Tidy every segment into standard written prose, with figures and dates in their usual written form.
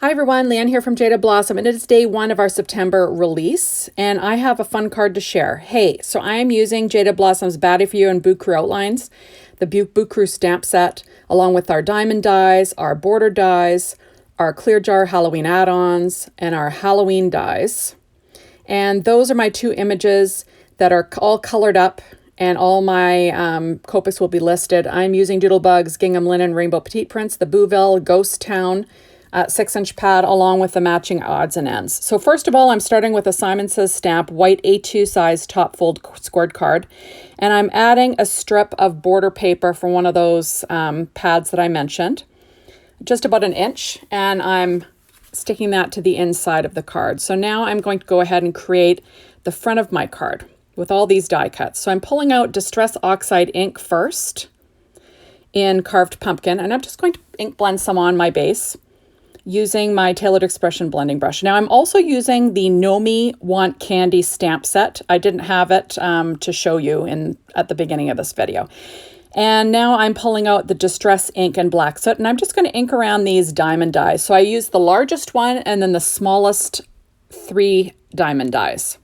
Hi everyone, Leanne here from Jaded Blossom, and it is day one of our September release, and I have a fun card to share. Hey, so I am using Jaded Blossom's Batty For You and Bucru outlines, the Bucru stamp set, along with our diamond dies, our border dies, our clear jar Halloween add-ons, and our Halloween dies. And those are my two images that are all colored up, and all my Copics will be listed. I'm using Doodlebug's Gingham Linen Rainbow Petite Prints, the Bouville Ghost Town 6-inch pad, along with the matching odds and ends. So first of all, I'm starting with a Simon Says Stamp white A2 size top fold scored card, and I'm adding a strip of border paper from one of those pads that I mentioned, just about an inch, and I'm sticking that to the inside of the card. So now I'm going to go ahead and create the front of my card with all these die cuts. So I'm pulling out Distress Oxide ink first in Carved Pumpkin, and I'm just going to ink blend some on my base using my Tailored Expression blending brush. Now I'm also using the Gnomie Want Candy stamp set. I didn't have it to show you at the beginning of this video. And now I'm pulling out the Distress ink and black soot, and I'm just going to ink around these diamond dies. So I use the largest one and then the smallest 3 diamond dies.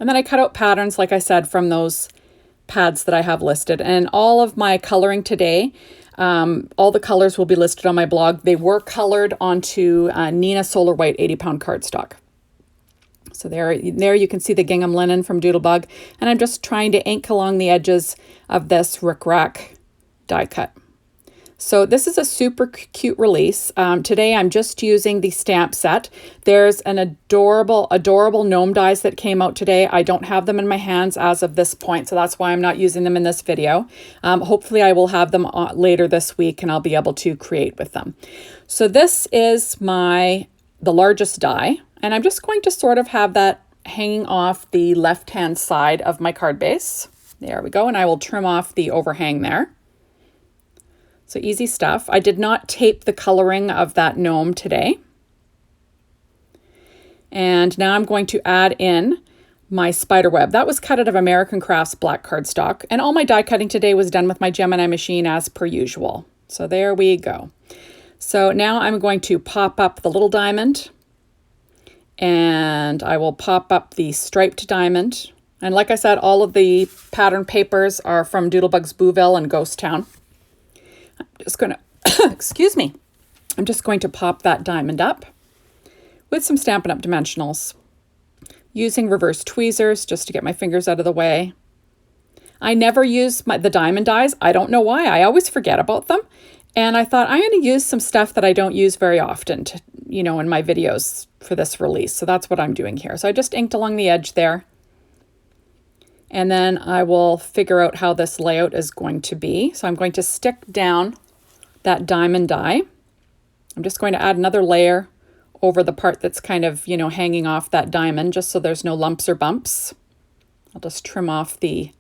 And then I cut out patterns, like I said, from those pads that I have listed. And all of my coloring today, all the colors will be listed on my blog. They were colored onto Nina Solar White 80-pound cardstock. So there you can see the gingham linen from Doodlebug, and I'm just trying to ink along the edges of this rickrack die cut. So this is a super cute release. Today I'm just using the stamp set. There's an adorable gnome dies that came out today. I don't have them in my hands as of this point, so that's why I'm not using them in this video. Hopefully I will have them later this week and I'll be able to create with them. So this is the largest die, and I'm just going to sort of have that hanging off the left-hand side of my card base. There we go, and I will trim off the overhang there. So easy stuff. I did not tape the coloring of that gnome today. And now I'm going to add in my spider web. That was cut out of American Crafts black cardstock. And all my die cutting today was done with my Gemini machine as per usual. So there we go. So now I'm going to pop up the little diamond, and I will pop up the striped diamond. And like I said, all of the pattern papers are from Doodlebug's Bouville and Ghost Town. I'm just going to, excuse me, I'm just going to pop that diamond up with some Stampin' Up! Dimensionals, using reverse tweezers just to get my fingers out of the way. I never use the diamond dies. I don't know why. I always forget about them. And I thought I'm going to use some stuff that I don't use very often to, in my videos for this release. So that's what I'm doing here. So I just inked along the edge there. And then I will figure out how this layout is going to be. So I'm going to stick down that diamond die. I'm just going to add another layer over the part that's kind of, hanging off that diamond, just so there's no lumps or bumps. I'll just trim off the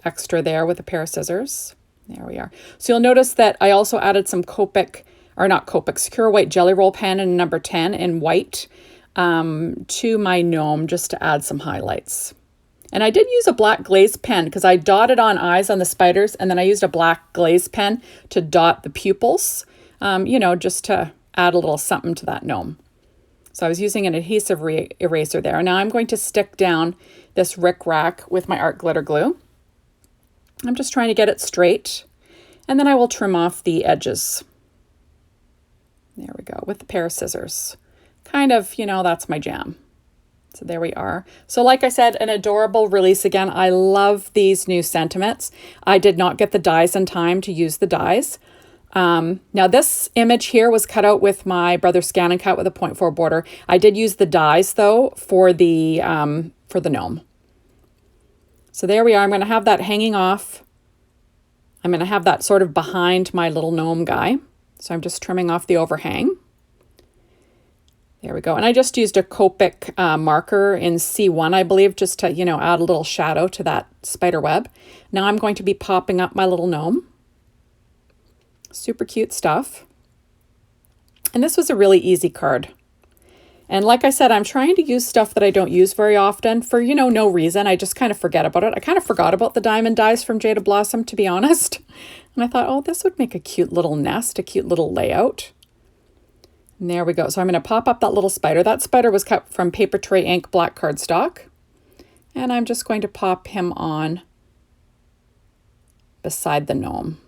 extra there with a pair of scissors. There we are. So you'll notice that I also added some Secure White Jelly Roll pen in number 10 in white to my gnome, just to add some highlights. And I did use a black glaze pen because I dotted on eyes on the spiders, and then I used a black glaze pen to dot the pupils, just to add a little something to that gnome. So I was using an adhesive eraser there. Now I'm going to stick down this rickrack with my art glitter glue. I'm just trying to get it straight, and then I will trim off the edges. There we go, with a pair of scissors. Kind of, that's my jam. So there we are. So like I said, an adorable release again. I love these new sentiments. I did not get the dies in time to use the dies. Now this image here was cut out with my Brother Scan and Cut with a 0.4 border. I did use the dies though for the gnome. So there we are. I'm going to have that hanging off. I'm going to have that sort of behind my little gnome guy. So I'm just trimming off the overhang. There we go. And I just used a Copic marker in C1, I believe, just to, add a little shadow to that spider web. Now I'm going to be popping up my little gnome. Super cute stuff. And this was a really easy card. And like I said, I'm trying to use stuff that I don't use very often for, no reason. I just kind of forget about it. I kind of forgot about the diamond dies from Jaded Blossom, to be honest. And I thought, oh, this would make a cute little nest, a cute little layout. And there we go. So I'm going to pop up that little spider. That spider was cut from Paper Tray Ink black cardstock. And I'm just going to pop him on beside the gnome.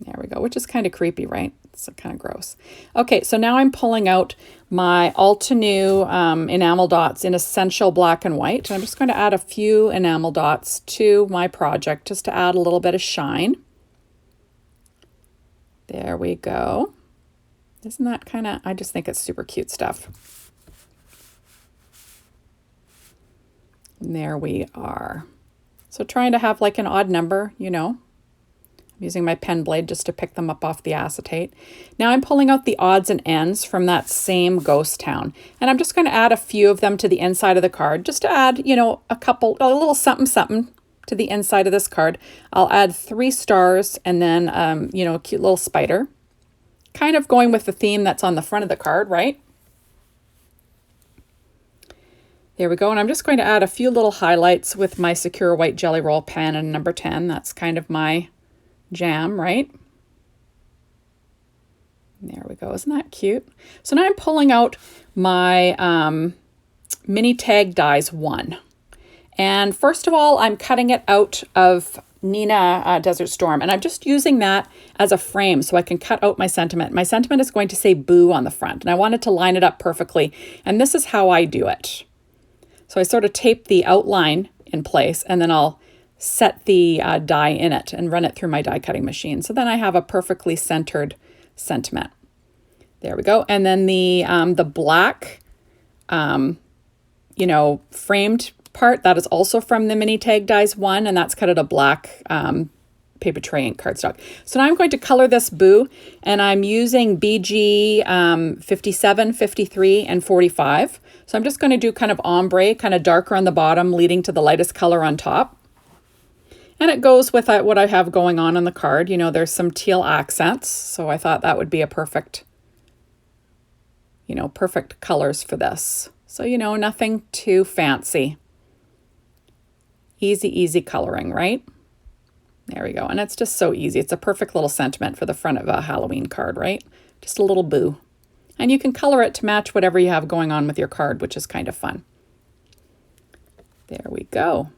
There we go, which is kind of creepy, right? It's kind of gross. Okay, so now I'm pulling out my Altenew enamel dots in Essential Black and White. And I'm just going to add a few enamel dots to my project just to add a little bit of shine. There we go. Isn't that kind of, I just think it's super cute stuff. And there we are. So trying to have like an odd number, you know. I'm using my pen blade just to pick them up off the acetate. Now I'm pulling out the odds and ends from that same ghost town. And I'm just going to add a few of them to the inside of the card, just to add, you know, a little something something to the inside of this card. I'll add 3 stars and then, you know, a cute little spider. Kind of going with the theme that's on the front of the card, right? There we go. And I'm just going to add a few little highlights with my Secure White Jelly Roll pen and number 10. That's kind of my jam, right? There we go. Isn't that cute? So now I'm pulling out my mini tag dies 1. And first of all, I'm cutting it out of Nina Desert Storm, and I'm just using that as a frame so I can cut out my sentiment. My sentiment is going to say boo on the front, and I wanted to line it up perfectly, and this is how I do it. So I sort of tape the outline in place, and then I'll set the die in it and run it through my die cutting machine. So then I have a perfectly centered sentiment. There we go. And then the black, you know, framed part, that is also from the mini tag dies 1, and that's cut out of black Paper Tray Ink cardstock. So now I'm going to color this boo, and I'm using BG 57, 53, and 45. So I'm just going to do kind of ombre, kind of darker on the bottom, leading to the lightest color on top. And it goes with what I have going on the card. You know, there's some teal accents, so I thought that would be a perfect, you know, perfect colors for this. So, you know, nothing too fancy. Easy, easy coloring, right? There we go. And it's just so easy. It's a perfect little sentiment for the front of a Halloween card, right? Just a little boo. And you can color it to match whatever you have going on with your card, which is kind of fun. There we go.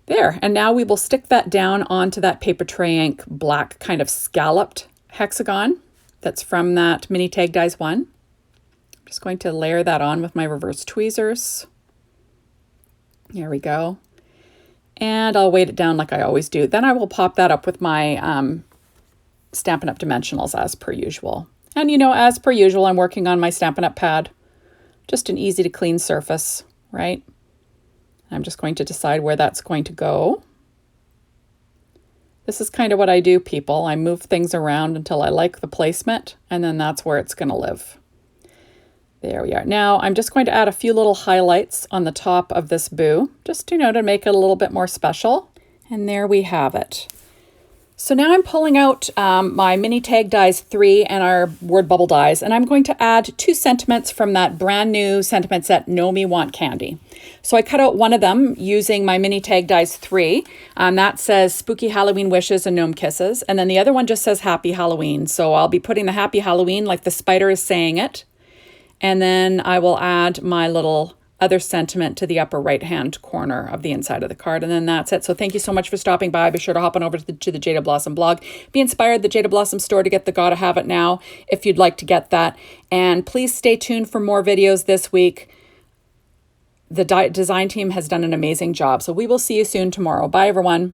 There. And now we will stick that down onto that Paper Tray Ink black kind of scalloped hexagon that's from that mini tag dies 1. I'm just going to layer that on with my reverse tweezers. There we go. And I'll weight it down like I always do. Then I will pop that up with my Stampin' Up! Dimensionals as per usual. And you know, as per usual, I'm working on my Stampin' Up! Pad. Just an easy to clean surface, right? I'm just going to decide where that's going to go. This is kind of what I do, people. I move things around until I like the placement, and then that's where it's going to live. There we are. Now I'm just going to add a few little highlights on the top of this boo, just, you know, to make it a little bit more special. And there we have it. So now I'm pulling out my mini tag dies 3 and our word bubble dies, and I'm going to add 2 sentiments from that brand new sentiment set, Gnomie Want Candy. So I cut out one of them using my mini tag dies 3. That says Spooky Halloween Wishes and Gnome Kisses, and then the other one just says Happy Halloween. So I'll be putting the Happy Halloween like the spider is saying it. And then I will add my little other sentiment to the upper right-hand corner of the inside of the card. And then that's it. So thank you so much for stopping by. Be sure to hop on over to the Jaded Blossom blog. Be inspired, the Jaded Blossom store, to get the Gotta Have It Now if you'd like to get that. And please stay tuned for more videos this week. The design team has done an amazing job. So we will see you soon tomorrow. Bye, everyone.